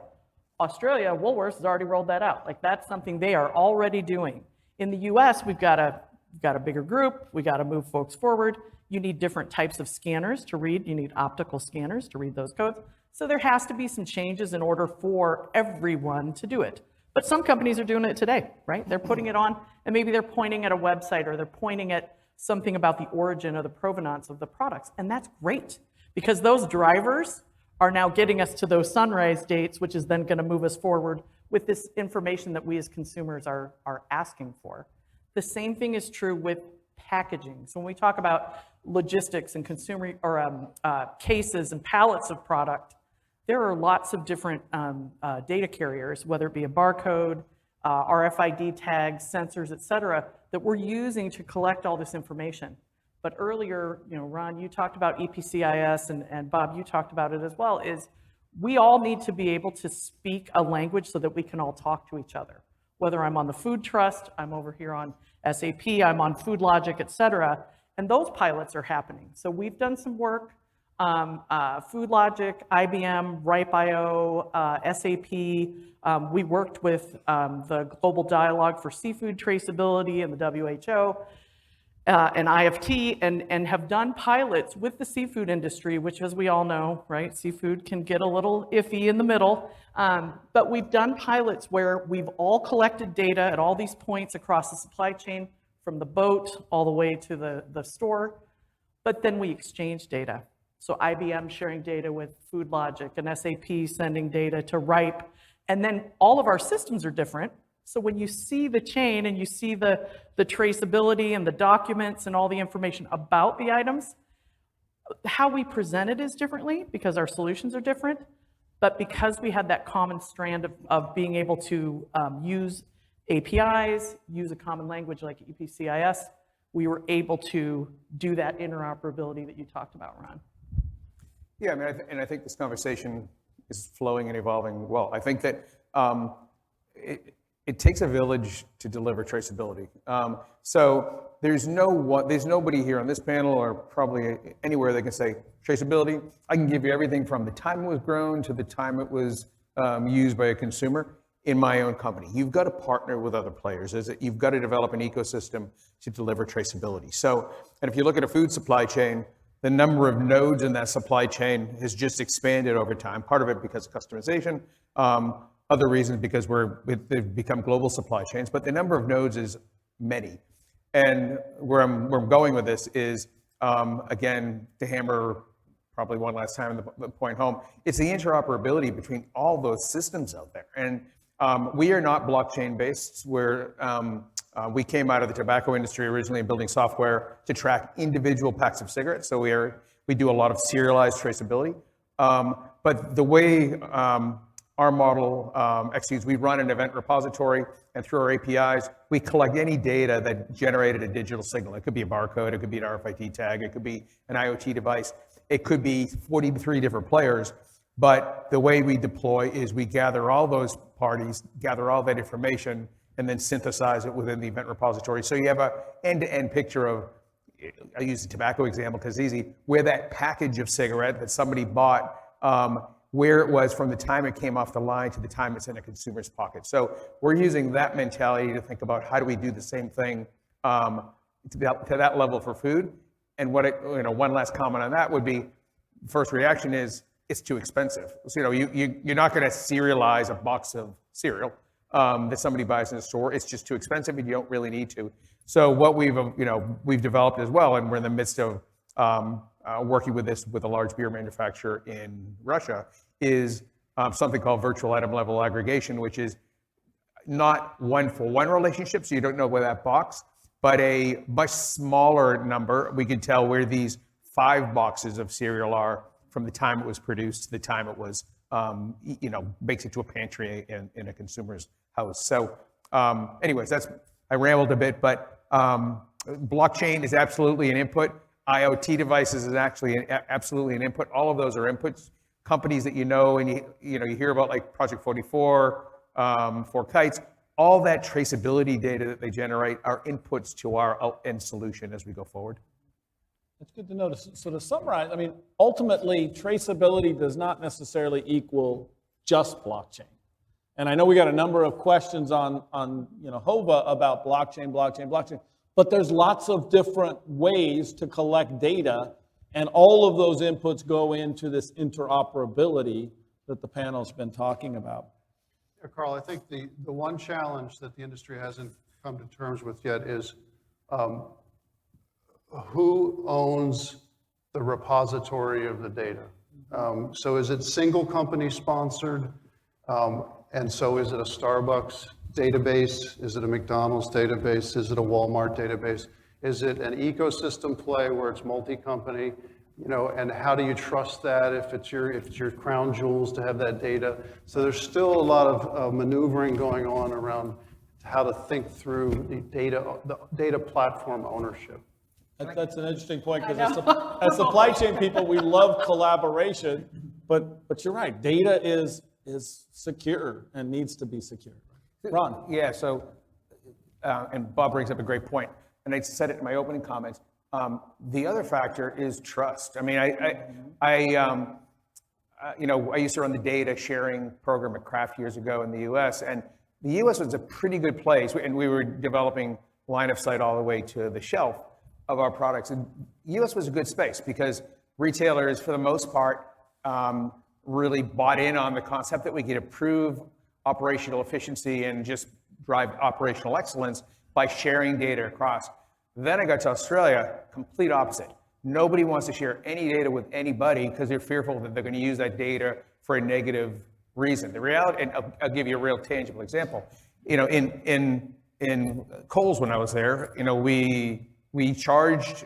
Australia, Woolworths has already rolled that out. Like, that's something they are already doing. In the US, we've got a bigger group. We got to move folks forward. You need different types of scanners to read. You need optical scanners to read those codes. So there has to be some changes in order for everyone to do it. But some companies are doing it today, right? They're putting it on, and maybe they're pointing at a website, or they're pointing at something about the origin or the provenance of the products. And that's great, because those drivers are now getting us to those sunrise dates, which is then going to move us forward with this information that we as consumers are asking for. The same thing is true with packaging. So when we talk about logistics and consumer or cases and pallets of product, there are lots of different data carriers, whether it be a barcode, RFID tags, sensors, et cetera, that we're using to collect all this information. But earlier, Ron, you talked about EPCIS, and Bob, you talked about it as well, is we all need to be able to speak a language so that we can all talk to each other. whether I'm on the Food Trust, I'm over here on SAP, I'm on FoodLogiq, et cetera, and those pilots are happening. So we've done some work, FoodLogiq, IBM, Ripe.io, SAP. We worked with the Global Dialogue for Seafood Traceability and the WHO. And IFT, and have done pilots with the seafood industry, which, as we all know, right, seafood can get a little iffy in the middle. But we've done pilots where we've all collected data at all these points across the supply chain, from the boat all the way to the store, but then we exchange data. So IBM sharing data with FoodLogiq, and SAP sending data to Ripe, and then all of our systems are different. So when you see the chain and you see the traceability and the documents and all the information about the items, how we present it is differently because our solutions are different. But because we had that common strand of being able to use APIs, use a common language like EPCIS, we were able to do that interoperability that you talked about, Ron. Yeah, I mean, and I think this conversation is flowing and evolving well. I think that it takes a village to deliver traceability. So there's nobody here on this panel or probably anywhere that can say traceability. I can give you everything from the time it was grown to the time it was used by a consumer in my own company. You've got to partner with other players. You've got to develop an ecosystem to deliver traceability. So, and if you look at a food supply chain, the number of nodes in that supply chain has just expanded over time. Part of it because of customization. Other reasons because they've become global supply chains, but the number of nodes is many. And where I'm going with this is, again, to hammer probably one last time the point home, it's the interoperability between all those systems out there. And we are not blockchain based. We came out of the tobacco industry originally building software to track individual packs of cigarettes. So we do a lot of serialized traceability. But the way our model executes, we run an event repository, and through our APIs, we collect any data that generated a digital signal. It could be a barcode, it could be an RFID tag, it could be an IoT device, it could be 43 different players. But the way we deploy is we gather all those parties, gather all that information, and then synthesize it within the event repository. So you have an end-to-end picture of, I use the tobacco example because it's easy, where that package of cigarette that somebody bought, where it was from the time it came off the line to the time it's in a consumer's pocket. So we're using that mentality to think about how do we do the same thing to that level for food. And one last comment on that would be, first reaction is, it's too expensive. So, you're not going to serialize a box of cereal that somebody buys in the store. It's just too expensive, and you don't really need to. So what we've developed as well, and we're in the midst of working with this with a large beer manufacturer in Russia, is something called virtual item level aggregation, which is not one-for-one relationship, so you don't know where that box, but a much smaller number. We can tell where these 5 boxes of cereal are from the time it was produced to the time it was, makes it to a pantry in a consumer's house. So anyways, I rambled a bit, but blockchain is absolutely an input. IoT devices is actually absolutely an input. All of those are inputs. Companies that and you hear about like Project 44, for kites, all that traceability data that they generate are inputs to our end solution as we go forward. That's good to notice. So to summarize, I mean, ultimately, traceability does not necessarily equal just blockchain. And I know we got a number of questions on HOVA about blockchain, but there's lots of different ways to collect data, and all of those inputs go into this interoperability that the panel's been talking about. Yeah, Carl, I think the one challenge that the industry hasn't come to terms with yet is who owns the repository of the data? So is it single company sponsored? And so is it a Starbucks database? Is it a McDonald's database? Is it a Walmart database? Is it an ecosystem play where it's multi-company? And how do you trust that if it's your crown jewels to have that data? So there's still a lot of maneuvering going on around how to think through the data platform ownership. That's an interesting point, because as supply chain people, we love collaboration, but you're right, data is secure and needs to be secure. Ron? Yeah, so, and Bob brings up a great point, and I said it in my opening comments. The other factor is trust. I mean, I used to run the data sharing program at Kraft years ago in the U.S., and the U.S. was a pretty good place, and we were developing line of sight all the way to the shelf of our products. And the U.S. was a good space because retailers, for the most part, really bought in on the concept that we could improve operational efficiency and just drive operational excellence by sharing data across. Then I got to Australia, complete opposite. Nobody wants to share any data with anybody because they're fearful that they're going to use that data for a negative reason. The reality, and I'll give you a real tangible example. In Kohl's when I was there, we charged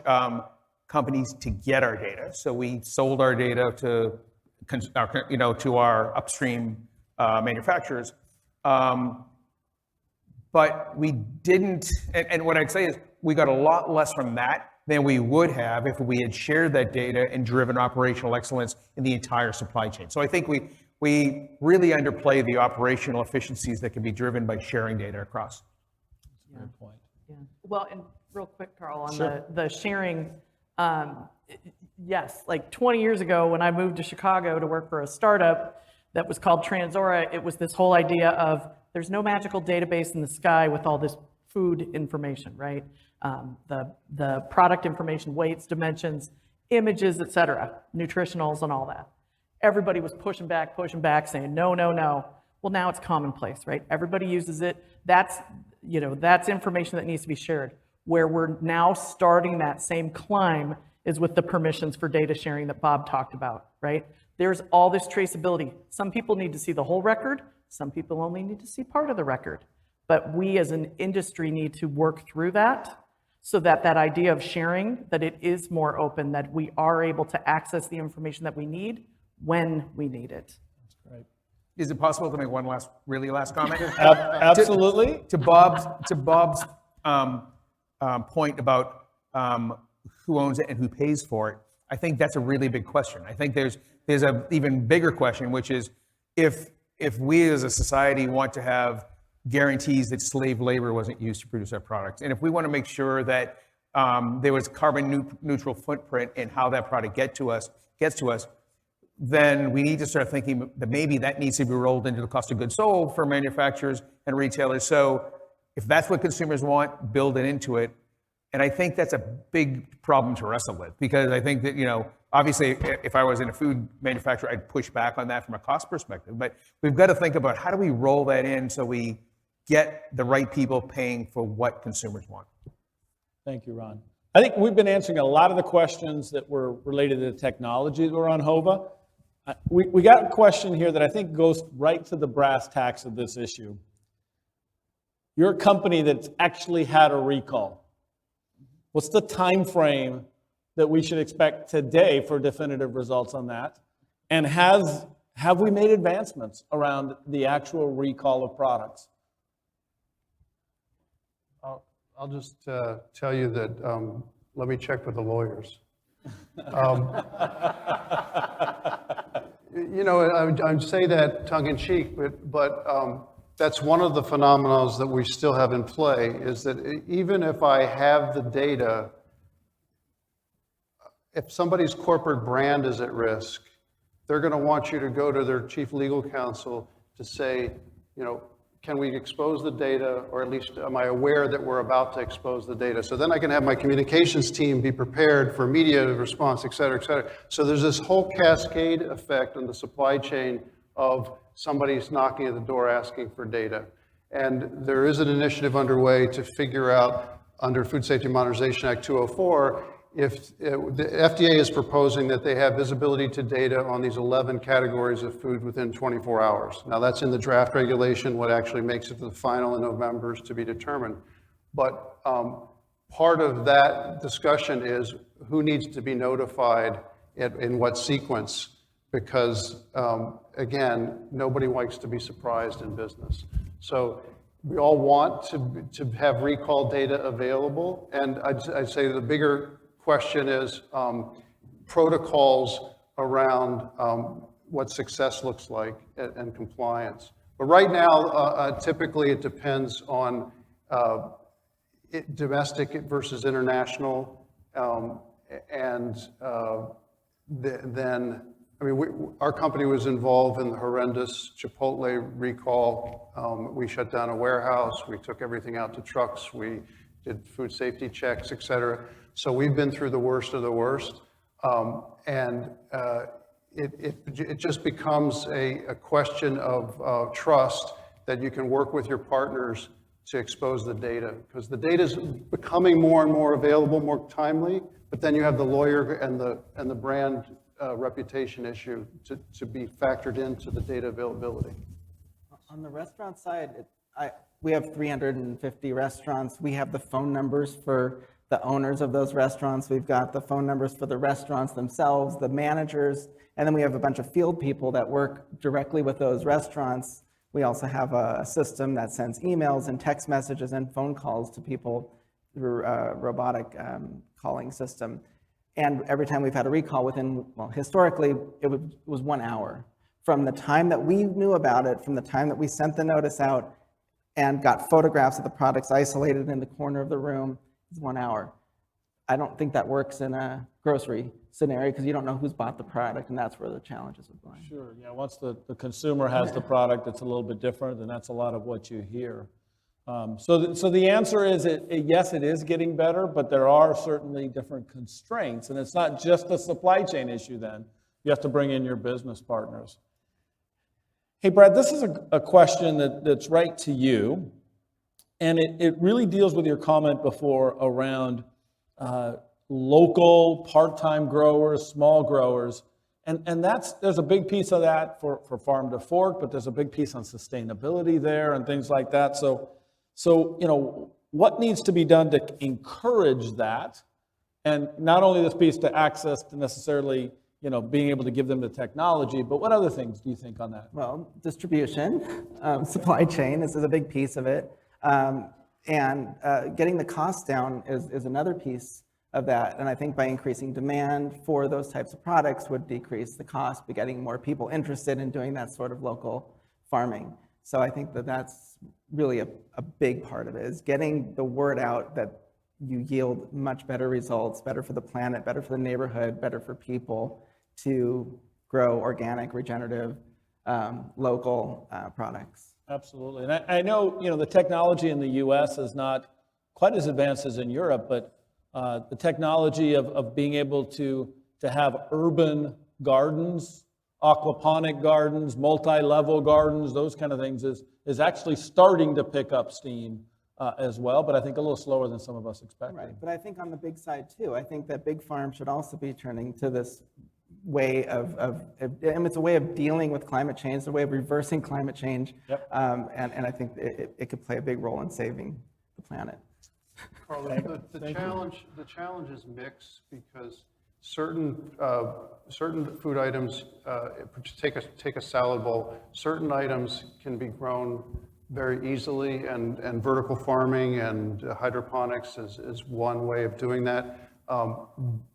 companies to get our data. So we sold our data to our upstream manufacturers. But we didn't, and what I'd say is we got a lot less from that than we would have if we had shared that data and driven operational excellence in the entire supply chain. So I think we really underplay the operational efficiencies that can be driven by sharing data across. Good point. Yeah. Well, and real quick, Carl, on Sure. the sharing, yes, like 20 years ago when I moved to Chicago to work for a startup that was called Transora, it was this whole idea of there's no magical database in the sky with all this food information, right? The product information, weights, dimensions, images, et cetera, nutritionals and all that. Everybody was pushing back, saying, no, no, no. Well, now it's commonplace, right? Everybody uses it. That's information that needs to be shared. Where we're now starting that same climb is with the permissions for data sharing that Bob talked about, right? There's all this traceability. Some people need to see the whole record. Some people only need to see part of the record. But we as an industry need to work through that so that that idea of sharing, that it is more open, that we are able to access the information that we need when we need it. Right. Is it possible to make one really last comment? Absolutely. To Bob's point about who owns it and who pays for it, I think that's a really big question. I think there's an even bigger question, which is if we as a society want to have guarantees that slave labor wasn't used to produce our products, and if we want to make sure that there was carbon neutral footprint in how that product gets to us, then we need to start thinking that maybe that needs to be rolled into the cost of goods sold for manufacturers and retailers. So if that's what consumers want, build it into it. And I think that's a big problem to wrestle with, because I think that, obviously if I was in a food manufacturer, I'd push back on that from a cost perspective. But we've got to think about how do we roll that in so we get the right people paying for what consumers want. Thank you, Ron. I think we've been answering a lot of the questions that were related to the technology that were on HOVA. We got a question here that I think goes right to the brass tacks of this issue. You're a company that's actually had a recall. What's the time frame that we should expect today for definitive results on that? And have we made advancements around the actual recall of products? I'll just tell you that, let me check with the lawyers. I say that tongue in cheek, but that's one of the phenomena that we still have in play, is that even if I have the data, if somebody's corporate brand is at risk, they're going to want you to go to their chief legal counsel to say, can we expose the data, or at least am I aware that we're about to expose the data? So then I can have my communications team be prepared for media response, et cetera, et cetera. So there's this whole cascade effect on the supply chain of somebody's knocking at the door asking for data. And there is an initiative underway to figure out, under Food Safety Modernization Act 204, if the FDA is proposing that they have visibility to data on these 11 categories of food within 24 hours. Now that's in the draft regulation. What actually makes it to the final in November is to be determined. But part of that discussion is who needs to be notified in what sequence, because again, nobody likes to be surprised in business. So we all want to have recall data available, and I'd say the bigger question is protocols around what success looks like and compliance. But right now, typically it depends on domestic versus international, then, I mean, our company was involved in the horrendous Chipotle recall. We shut down a warehouse, we took everything out to trucks, we did food safety checks, et cetera. So we've been through the worst of the worst. It just becomes a question of trust that you can work with your partners to expose the data, because the data is becoming more and more available, more timely, but then you have the lawyer and the brand reputation issue to be factored into the data availability. On the restaurant side, we have 350 restaurants. We have the phone numbers for the owners of those restaurants. We've got the phone numbers for the restaurants themselves, the managers, and then we have a bunch of field people that work directly with those restaurants. We also have a system that sends emails and text messages and phone calls to people through a robotic calling system. And every time we've had a recall historically, it was 1 hour. From the time that we knew about it, from the time that we sent the notice out and got photographs of the products isolated in the corner of the room, it's 1 hour. I don't think that works in a grocery scenario because you don't know who's bought the product, and that's where the challenges are going. Sure, yeah, once the consumer has the product, it's a little bit different, and that's a lot of what you hear. So the answer is, yes, it is getting better, but there are certainly different constraints, and it's not just a supply chain issue then. You have to bring in your business partners. Hey, Brad, this is a question that's right to you, and it really deals with your comment before around local part-time growers, small growers, and there's a big piece of that for farm to fork, but there's a big piece on sustainability there and things like that. So what needs to be done to encourage that, and not only this piece to access to necessarily being able to give them the technology, but what other things do you think on that? Well, distribution, supply chain, this is a big piece of it. And getting the cost down is another piece of that. And I think by increasing demand for those types of products would decrease the cost, by getting more people interested in doing that sort of local farming. So I think that's really a big part of it, is getting the word out that you yield much better results, better for the planet, better for the neighborhood, better for people to grow organic, regenerative, local products. Absolutely. And I know, the technology in the US is not quite as advanced as in Europe, but the technology of being able to have urban gardens, aquaponic gardens, multi-level gardens, those kind of things is actually starting to pick up steam as well, but I think a little slower than some of us expected. Right, but I think on the big side too, I think that big farms should also be turning to this way and it's a way of dealing with climate change, it's a way of reversing climate change. Yep. And I think it could play a big role in saving the planet. Carl, the challenge is mixed, because certain food items, take a salad bowl, certain items can be grown very easily, and vertical farming and hydroponics is one way of doing that.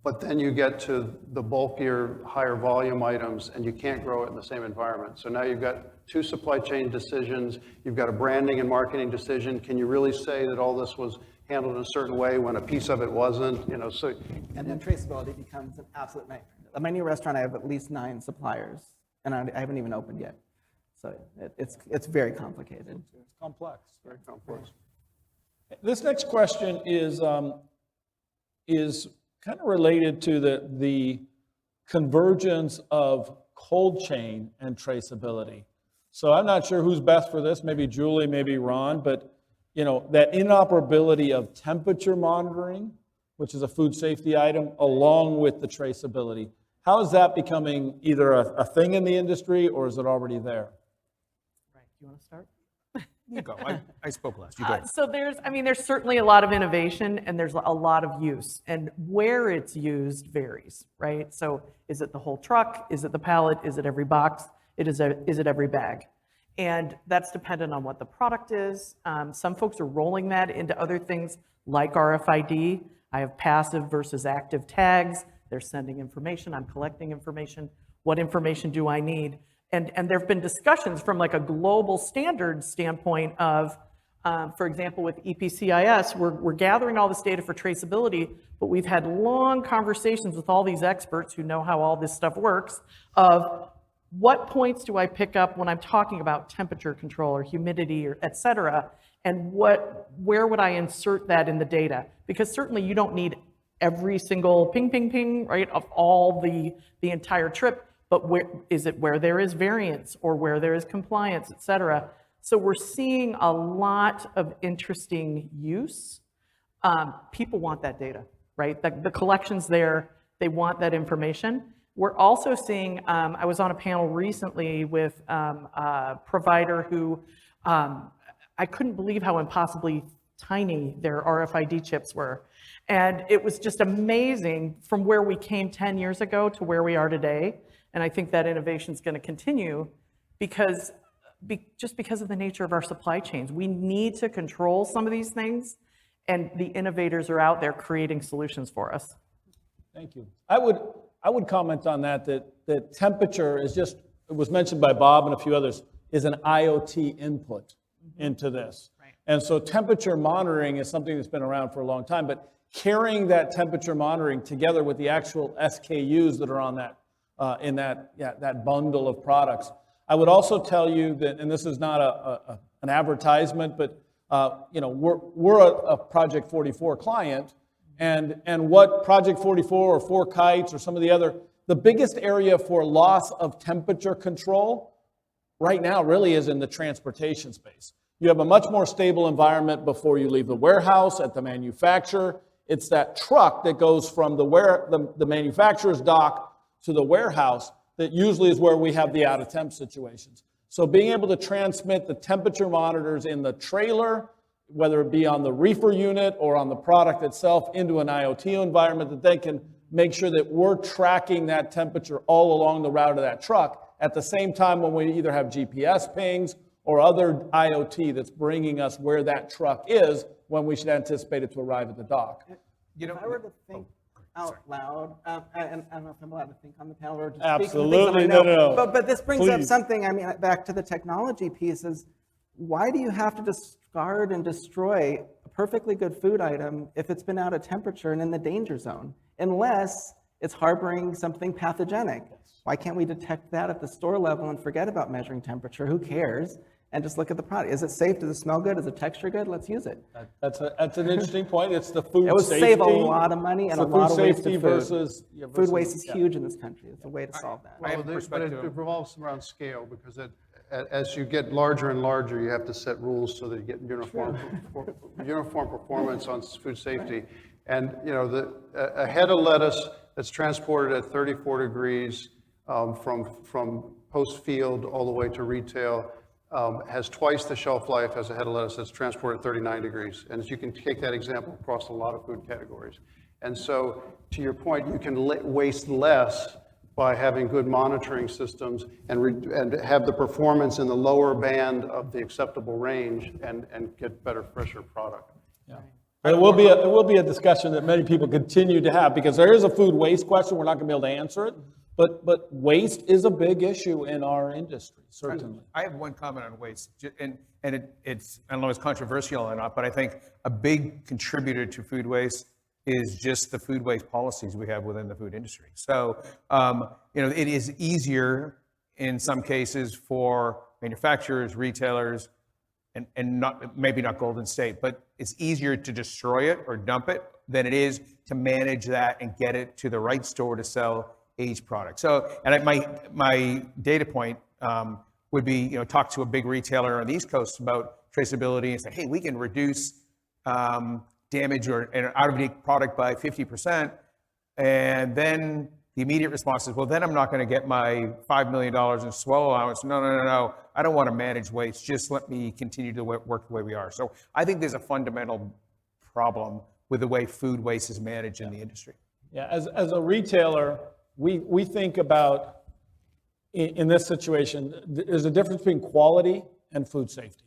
But then you get to the bulkier, higher volume items, and you can't grow it in the same environment. So now you've got two supply chain decisions, you've got a branding and marketing decision. Can you really say that all this was handled in a certain way when a piece of it wasn't? And then traceability becomes an absolute nightmare. At my new restaurant, I have at least 9 suppliers, and I haven't even opened yet. So it's very complicated. It's complex. Very complex. This next question is kind of related to the convergence of cold chain and traceability. So I'm not sure who's best for this, maybe Julie, maybe Ron, but that interoperability of temperature monitoring, which is a food safety item, along with the traceability. How is that becoming either a thing in the industry, or is it already there? Right, you want to start? You go. I spoke last. You go. So there's certainly a lot of innovation, and there's a lot of use, and where it's used varies, right? So is it the whole truck? Is it the pallet? Is it every box? Is it every bag? And that's dependent on what the product is. Some folks are rolling that into other things like RFID. I have passive versus active tags. They're sending information. I'm collecting information. What information do I need? And there have been discussions from like a global standards standpoint of, for example, with EPCIS, we're gathering all this data for traceability, but we've had long conversations with all these experts who know how all this stuff works of what points do I pick up when I'm talking about temperature control or humidity or et cetera, and where would I insert that in the data? Because certainly you don't need every single ping, ping, ping, right, of all the entire trip, but where is it where there is variance or where there is compliance, et cetera. So we're seeing a lot of interesting use. People want that data, right? The collection's there, they want that information. We're also seeing, I was on a panel recently with a provider who, I couldn't believe how impossibly tiny their RFID chips were. And it was just amazing from where we came 10 years ago to where we are today. And I think that innovation is going to continue because just because of the nature of our supply chains. We need to control some of these things, and the innovators are out there creating solutions for us. Thank you. I would comment on that temperature is just, it was mentioned by Bob and a few others, is an IoT input into this. Right. And so temperature monitoring is something that's been around for a long time, but carrying that temperature monitoring together with the actual SKUs that are on that, in that bundle of products. I would also tell you that, and this is not an advertisement, but we're a Project 44 client, and what Project 44 or 4 Kites or some of the biggest area for loss of temperature control right now really is in the transportation space. You have a much more stable environment before you leave the warehouse, at the manufacturer. It's that truck that goes from the manufacturer's dock to the warehouse that usually is where we have the out-of-temp situations. So being able to transmit the temperature monitors in the trailer, whether it be on the reefer unit or on the product itself, into an IoT environment that they can make sure that we're tracking that temperature all along the route of that truck. At the same time, when we either have GPS pings or other IoT that's bringing us where that truck is when we should anticipate it to arrive at the dock. If I were to think out loud, and I don't know if I'm allowed to think on the panel or just Absolutely, speak from things that I know. no. But this brings up Please. something, I mean, back to the technology pieces. Why do you have to discard and destroy a perfectly good food item if it's been out of temperature and in the danger zone? Unless it's harboring something pathogenic. Why can't we detect that at the store level and forget about measuring temperature? Who cares? And just look at the product. Is it safe? Does it smell good? Is the texture good? Let's use it. That's an interesting point. It's the food safety. It would save a lot of money and a lot of wasted food. Versus Food waste is huge in this country. It's a way to solve that. I have But perspective. it revolves around scale, because as you get larger and larger, you have to set rules so that you get uniform performance on food safety. And a head of lettuce that's transported at 34 degrees from post-field all the way to retail has twice the shelf life as a head of lettuce that's transported at 39 degrees. And as you can take that example across a lot of food categories. And so, to your point, you can waste less by having good monitoring systems and have the performance in the lower band of the acceptable range and get better, fresher product. Yeah. It will be a discussion that many people continue to have, because there is a food waste question. We're not going to be able to answer it, but waste is a big issue in our industry, certainly. I have one comment on waste, and it's, I don't know if it's controversial or not, but I think a big contributor to food waste is just the food waste policies we have within the food industry. So, it is easier in some cases for manufacturers, retailers, and maybe not Golden State, but it's easier to destroy it or dump it than it is to manage that and get it to the right store to sell aged product. So, and my data point would be, talk to a big retailer on the East Coast about traceability and say, hey, we can reduce damage or an out-of-date product by 50%. And then the immediate response is, well, then I'm not going to get my $5 million in swallow allowance. No. I don't want to manage waste. Just let me continue to work the way we are. So I think there's a fundamental problem with the way food waste is managed in the industry. Yeah, as a retailer, we think about, in this situation, there's a difference between quality and food safety.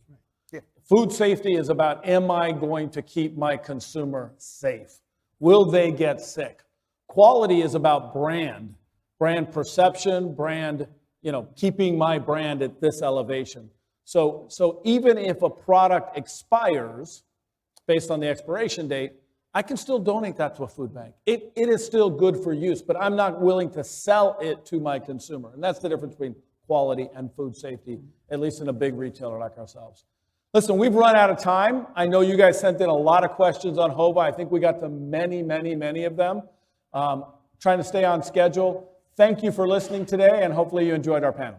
Yeah. Food safety is about, am I going to keep my consumer safe? Will they get sick? Quality is about brand perception, brand keeping my brand at this elevation. So even if a product expires based on the expiration date, I can still donate that to a food bank. It is still good for use, but I'm not willing to sell it to my consumer. And that's the difference between quality and food safety, at least in a big retailer like ourselves. Listen, we've run out of time. I know you guys sent in a lot of questions on HOVA. I think we got to many, many, many of them. Trying to stay on schedule. Thank you for listening today, and hopefully you enjoyed our panel.